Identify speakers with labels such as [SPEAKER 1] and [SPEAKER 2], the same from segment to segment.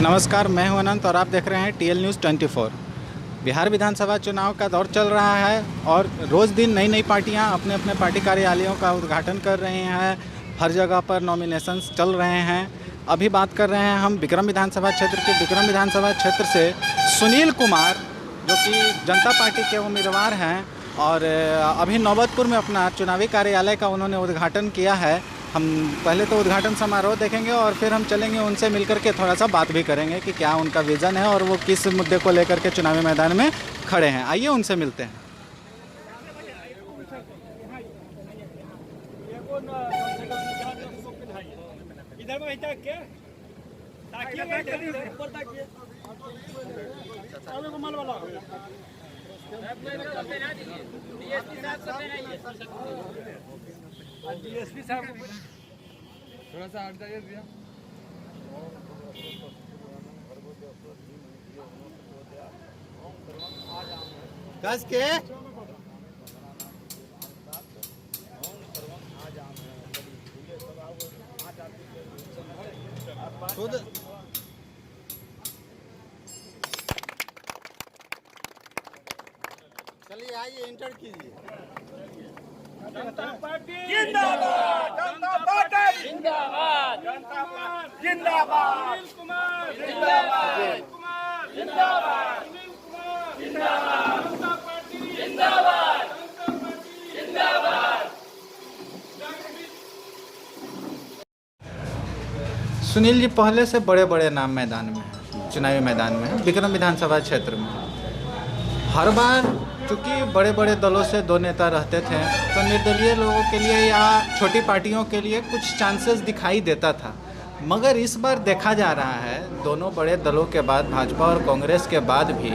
[SPEAKER 1] नमस्कार, मैं हूं अनंत और आप देख रहे हैं टीएल न्यूज़ 24। बिहार विधानसभा चुनाव का दौर चल रहा है और रोज़ दिन नई नई पार्टियां अपने अपने पार्टी कार्यालयों का उद्घाटन कर रही हैं। हर जगह पर नॉमिनेशंस चल रहे हैं। अभी बात कर रहे हैं हम बिक्रम विधानसभा क्षेत्र के। बिक्रम विधानसभा क्षेत्र से सुनील कुमार, जो कि जनता पार्टी के उम्मीदवार हैं और अभी नौबतपुर में अपना चुनावी कार्यालय का उन्होंने उद्घाटन किया है। हम पहले तो उद्घाटन समारोह देखेंगे और फिर हम चलेंगे उनसे मिलकर के थोड़ा सा बात भी करेंगे कि क्या उनका विज़न है और वो किस मुद्दे को लेकर के चुनावी मैदान में खड़े हैं। आइए उनसे मिलते हैं।
[SPEAKER 2] डीएसपी साहब थोड़ा सा हट जाइए भैया।
[SPEAKER 1] कस के चलिए, आइए इंटर कीजिए।
[SPEAKER 3] जनता पार्टी जिंदाबाद, जनता पार्टी जिंदाबाद, जनता पार्टी जिंदाबाद, सुनील कुमार जिंदाबाद, कुमार जिंदाबाद, सुनील कुमार जिंदाबाद, जनता पार्टी जिंदाबाद, जनता पार्टी जिंदाबाद।
[SPEAKER 1] सुनील जी पहले से बड़े बड़े नाम मैदान में हैं, चुनावी मैदान में हैं। बिक्रम विधानसभा क्षेत्र में हर बार चूँकि बड़े बड़े दलों से दो नेता रहते थे तो निर्दलीय लोगों के लिए या छोटी पार्टियों के लिए कुछ चांसेस दिखाई देता था, मगर इस बार देखा जा रहा है दोनों बड़े दलों के बाद, भाजपा और कांग्रेस के बाद भी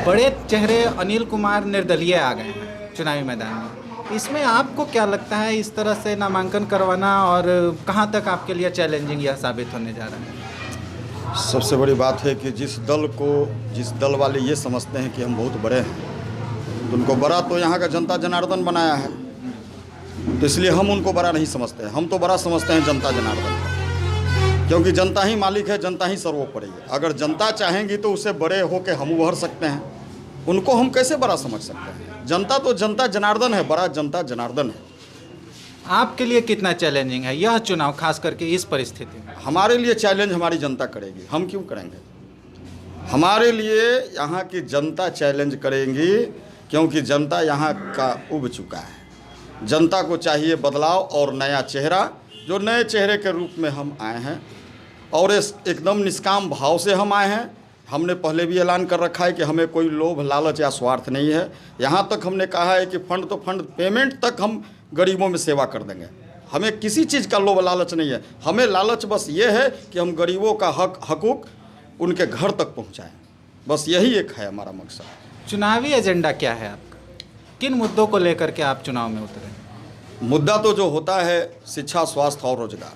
[SPEAKER 1] बड़े चेहरे अनिल कुमार निर्दलीय आ गए हैं चुनावी मैदान में। इसमें आपको क्या लगता है, इस तरह से नामांकन करवाना और कहाँ तक आपके लिए चैलेंजिंग यह साबित होने जा रहा है?
[SPEAKER 4] सबसे बड़ी बात है कि जिस दल वाले ये समझते हैं कि हम बहुत बड़े हैं, तो उनको बड़ा तो यहाँ का जनता जनार्दन बनाया है, तो इसलिए हम उनको बड़ा नहीं समझते हैं। हम तो बड़ा समझते हैं जनता जनार्दन को, क्योंकि जनता ही मालिक है, जनता ही सर्वोपरि है। अगर जनता चाहेंगी तो उसे बड़े होकर हम उभर सकते हैं, उनको हम कैसे बड़ा समझ सकते हैं? जनता तो जनता जनार्दन है, बड़ा जनता जनार्दन है।
[SPEAKER 1] आपके लिए कितना चैलेंजिंग है यह चुनाव, खास करके इस परिस्थिति में?
[SPEAKER 4] हमारे लिए चैलेंज हमारी जनता करेगी, हम क्यों करेंगे? हमारे लिए यहाँ की जनता चैलेंज करेंगी, क्योंकि जनता यहाँ का उब चुका है। जनता को चाहिए बदलाव और नया चेहरा, जो नए चेहरे के रूप में हम आए हैं और एकदम निष्काम भाव से हम आए हैं। हमने पहले भी ऐलान कर रखा है कि हमें कोई लोभ लालच या स्वार्थ नहीं है। यहाँ तक हमने कहा है कि फंड तो फंड, पेमेंट तक हम गरीबों में सेवा कर देंगे। हमें किसी चीज़ का लोभ लालच नहीं है। हमें लालच बस ये है कि हम गरीबों का हकूक़ उनके घर तक पहुँचाएँ, बस यही एक है हमारा मकसद।
[SPEAKER 1] चुनावी एजेंडा क्या है आपका? किन मुद्दों को लेकर के आप चुनाव में उतरे?
[SPEAKER 4] मुद्दा तो जो होता है शिक्षा, स्वास्थ्य और रोजगार,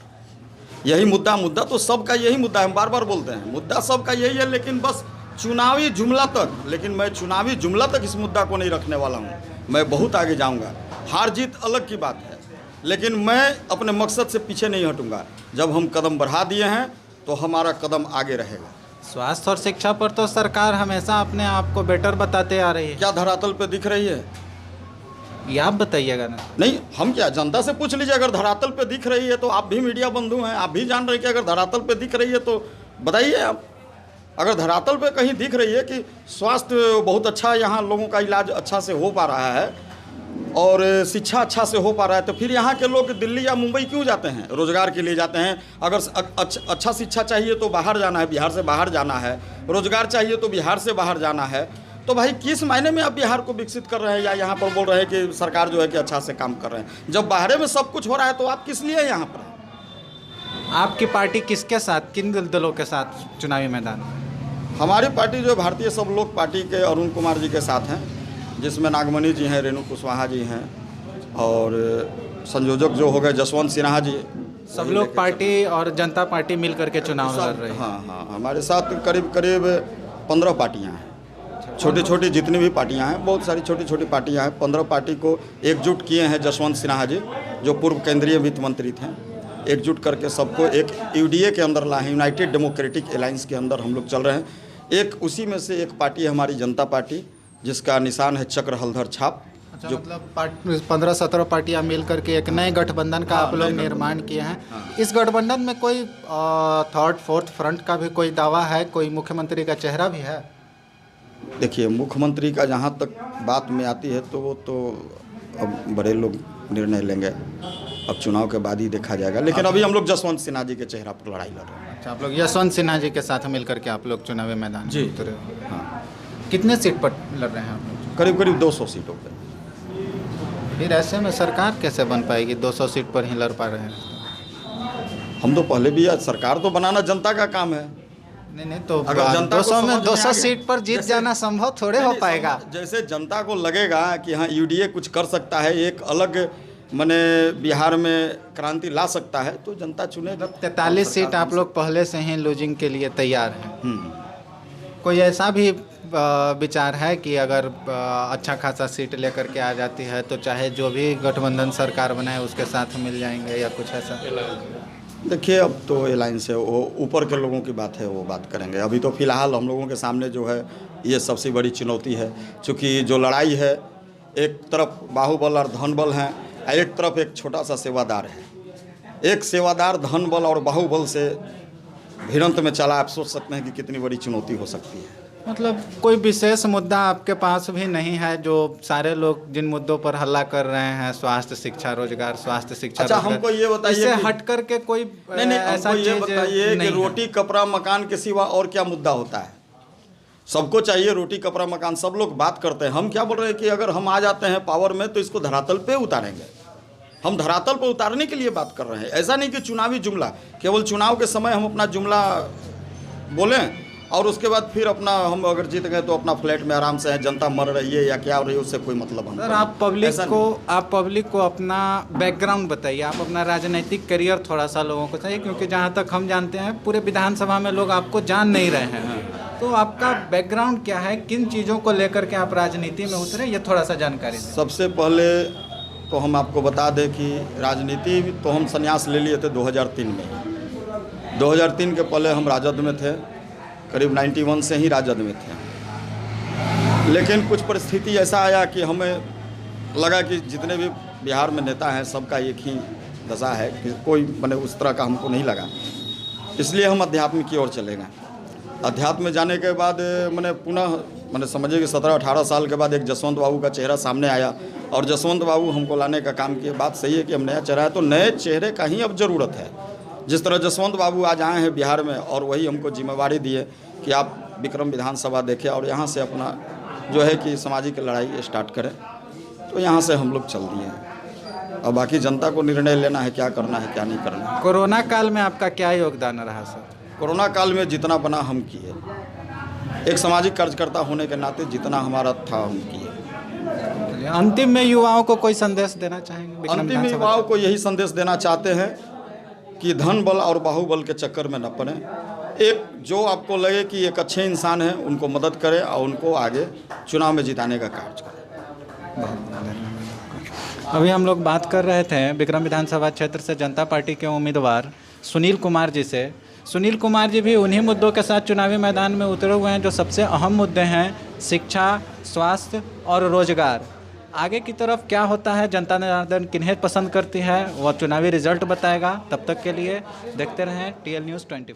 [SPEAKER 4] यही मुद्दा तो सबका यही मुद्दा है। हम बार बार बोलते हैं मुद्दा सबका यही है, लेकिन बस चुनावी जुमला तक। लेकिन मैं चुनावी जुमला तक इस मुद्दा को नहीं रखने वाला हूँ। मैं बहुत आगे जाऊँगा। हार जीत अलग की बात है, लेकिन मैं अपने मकसद से पीछे नहीं हटूँगा। जब हम कदम बढ़ा दिए हैं तो हमारा कदम आगे रहेगा।
[SPEAKER 1] स्वास्थ्य और शिक्षा पर तो सरकार हमेशा अपने आप को बेटर बताते आ रही है।
[SPEAKER 4] क्या धरातल पे दिख रही है?
[SPEAKER 1] ये आप बताइएगा ना।
[SPEAKER 4] नहीं, हम क्या, जनता से पूछ लीजिए। अगर धरातल पे दिख रही है तो आप भी मीडिया बंधु हैं, आप भी जान रहे हैं कि अगर धरातल पे दिख रही है तो बताइए आप। अगर धरातल पे कहीं दिख रही है कि स्वास्थ्य बहुत अच्छा है, यहाँ लोगों का इलाज अच्छा से हो पा रहा है और शिक्षा अच्छा से हो पा रहा है, तो फिर यहाँ के लोग दिल्ली या मुंबई क्यों जाते हैं? रोजगार के लिए जाते हैं। अगर अच्छा शिक्षा चाहिए तो बाहर जाना है, बिहार से बाहर जाना है। रोजगार चाहिए तो बिहार से बाहर जाना है। तो भाई किस मायने में आप बिहार को विकसित कर रहे हैं या यहाँ पर बोल रहे हैं कि सरकार जो है कि अच्छा से काम कर रहे हैं? जब बाहर में सब कुछ हो रहा है तो आप किस लिए यहाँ पर?
[SPEAKER 1] आपकी पार्टी किसके साथ, किन दलों के साथ चुनावी मैदान में?
[SPEAKER 4] हमारी पार्टी जो भारतीय सब लोग पार्टी के अरुण कुमार जी के साथ हैं, जिसमें नागमणि जी हैं, रेणु कुशवाहा जी हैं और संयोजक जो हो गए जसवंत सिन्हा जी।
[SPEAKER 1] सब लोग पार्टी और जनता पार्टी मिल करके चुनाव लड़ रही है।
[SPEAKER 4] हाँ, हमारे साथ करीब 15 पार्टियां हैं। छोटी छोटी जितनी भी पार्टियां हैं, बहुत सारी छोटी छोटी पार्टियां हैं। 15 पार्टी को एकजुट किए हैं जसवंत सिन्हा जी, जो पूर्व केंद्रीय वित्त मंत्री थे। एकजुट करके सबको एक यूडीए के अंदर लाए, यूनाइटेड डेमोक्रेटिक अलायंस के अंदर हम लोग चल रहे हैं। एक उसी में से एक पार्टी है हमारी जनता पार्टी, जिसका निशान है चक्र हलधर छाप।
[SPEAKER 1] अच्छा, मतलब 15-17 पार्टियां मिल करके एक नए गठबंधन का आप लोग निर्माण किए हैं। इस गठबंधन में कोई थर्ड फोर्थ फ्रंट का भी कोई दावा है, कोई मुख्यमंत्री का चेहरा भी है?
[SPEAKER 4] देखिए, मुख्यमंत्री का जहाँ तक बात में आती है तो वो तो अब बड़े लोग निर्णय लेंगे, अब चुनाव के बाद ही देखा जाएगा। लेकिन अभी हम लोग जसवंत सिन्हा जी के चेहरा पर लड़ाई लड़ रहे हैं।
[SPEAKER 1] अच्छा, आप लोग यशवंत सिन्हा जी के साथ मिलकर के आप लोग चुनावी मैदान
[SPEAKER 4] जी।
[SPEAKER 1] में उतरे हो।
[SPEAKER 4] हाँ,
[SPEAKER 1] कितने सीट पर लड़ रहे हैं आप लोग?
[SPEAKER 4] करीब करीब 200 सीटों पर।
[SPEAKER 1] फिर ऐसे में सरकार कैसे बन पाएगी? 200 सीट पर ही लड़ पा रहे हैं।
[SPEAKER 4] हम तो पहले भी सरकार तो बनाना जनता का काम है।
[SPEAKER 1] नहीं तो
[SPEAKER 4] अगर जनता को
[SPEAKER 1] 200 में
[SPEAKER 4] समझ में
[SPEAKER 1] 200
[SPEAKER 4] आ गया-
[SPEAKER 1] सीट पर जीत
[SPEAKER 4] जैसे-
[SPEAKER 1] जाना संभव थोड़े हो पाएगा।
[SPEAKER 4] जैसे जनता को लगेगा कि हाँ यूडीए कुछ कर सकता है, एक अलग माने बिहार में क्रांति ला सकता है, तो जनता चुनेगा।
[SPEAKER 1] 43 सीट आप लोग पहले से ही लूजिंग के लिए तैयार हैं।
[SPEAKER 4] हम्म।
[SPEAKER 1] कोई ऐसा भी विचार है कि अगर अच्छा खासा सीट लेकर के आ जाती है तो चाहे जो भी गठबंधन सरकार बनाए उसके साथ मिल जाएंगे, या कुछ ऐसा?
[SPEAKER 4] देखिए, अब तो अलायंस है, वो ऊपर के लोगों की बात है, वो बात करेंगे। अभी तो फिलहाल हम लोगों के सामने जो है ये सबसे बड़ी चुनौती है, क्योंकि जो लड़ाई है, एक तरफ बाहुबल और धनबल हैं, एक तरफ एक छोटा सा सेवादार है। एक सेवादार धनबल और बाहुबल से भिड़ंत में चला, आप सोच सकते हैं कि कितनी बड़ी चुनौती हो सकती है।
[SPEAKER 1] मतलब कोई विशेष मुद्दा आपके पास भी नहीं है जो सारे लोग जिन मुद्दों पर हल्ला कर रहे हैं, स्वास्थ्य शिक्षा रोजगार, स्वास्थ्य शिक्षा
[SPEAKER 4] अच्छा,
[SPEAKER 1] रोजगार,
[SPEAKER 4] हमको ये बताइए
[SPEAKER 1] इससे
[SPEAKER 4] कि-
[SPEAKER 1] हट करके कोई
[SPEAKER 4] नहीं,
[SPEAKER 1] ऐसा
[SPEAKER 4] हमको ये
[SPEAKER 1] चीज
[SPEAKER 4] बताइए कि
[SPEAKER 1] नहीं है।
[SPEAKER 4] रोटी कपड़ा मकान के सिवा और क्या मुद्दा होता है? सबको चाहिए रोटी कपड़ा मकान, सब लोग बात करते हैं। हम क्या बोल रहे हैं कि अगर हम आ जाते हैं पावर में तो इसको धरातल पे उतारेंगे। हम धरातल पर उतारने के लिए बात कर रहे हैं। ऐसा नहीं कि चुनावी जुमला, केवल चुनाव के समय हम अपना जुमला बोलें और उसके बाद फिर अपना हम अगर जीत गए तो अपना फ्लैट में आराम से है, जनता मर रही है या क्या हो रही है उससे कोई मतलब हम।
[SPEAKER 1] सर, आप पब्लिक को अपना बैकग्राउंड बताइए, आप अपना राजनीतिक करियर थोड़ा सा लोगों को चाहिए, क्योंकि जहाँ तक हम जानते हैं पूरे विधानसभा में लोग आपको जान नहीं रहे हैं। तो आपका बैकग्राउंड क्या है, किन चीज़ों को लेकर के आप राजनीति में उतरे, ये थोड़ा सा जानकारी दें।
[SPEAKER 4] सबसे पहले तो हम आपको बता दें कि राजनीति तो हम संन्यास ले लिए थे 2003 में। 2003 के पहले हम राजद में थे, करीब 91 से ही राजद में थे। लेकिन कुछ परिस्थिति ऐसा आया कि हमें लगा कि जितने भी बिहार में नेता हैं सबका एक ही दशा है कि कोई मैंने उस तरह का हमको नहीं लगा, इसलिए हम अध्यात्म की ओर चले गए। अध्यात्म में जाने के बाद मैंने पुनः समझिए कि 17-18 साल के बाद एक जसवंत बाबू का चेहरा सामने आया और जसवंत बाबू हमको लाने का काम किया। बात सही है कि हम नया चेहरा है, तो नए चेहरे का ही अब ज़रूरत है। जिस तरह जसवंत बाबू आज आए हैं बिहार में और वही हमको जिम्मेवारी दिए कि आप विक्रम विधानसभा देखें और यहाँ से अपना जो है कि सामाजिक लड़ाई स्टार्ट करें, तो यहाँ से हम लोग चल दिए हैं। और बाकी जनता को निर्णय लेना है क्या करना है क्या नहीं करना है।
[SPEAKER 1] कोरोना काल में आपका क्या योगदान रहा सर?
[SPEAKER 4] कोरोना काल में जितना बना हम किए, एक सामाजिक कार्यकर्ता होने के नाते जितना हमारा था हम किए।
[SPEAKER 1] अंतिम में युवाओं को कोई संदेश देना चाहेंगे? विक्रम
[SPEAKER 4] अंतिम में
[SPEAKER 1] विधानसभा
[SPEAKER 4] युवाओं को यही संदेश देना चाहते हैं कि धन बल और बाहुबल के चक्कर में न पड़े। एक जो आपको लगे कि एक अच्छे इंसान हैं उनको मदद करें और उनको आगे चुनाव में जिताने का कार्य करें।
[SPEAKER 1] अभी हम लोग बात कर रहे थे विक्रम विधानसभा क्षेत्र से जनता पार्टी के उम्मीदवार सुनील कुमार जी से। सुनील कुमार जी भी उन्हीं मुद्दों के साथ चुनावी मैदान में उतरे हुए हैं जो सबसे अहम मुद्दे हैं, शिक्षा, स्वास्थ्य और रोजगार। आगे की तरफ क्या होता है, जनता जनार्दन किन्हें पसंद करती है, वह चुनावी रिजल्ट बताएगा। तब तक के लिए देखते रहें TL News 24।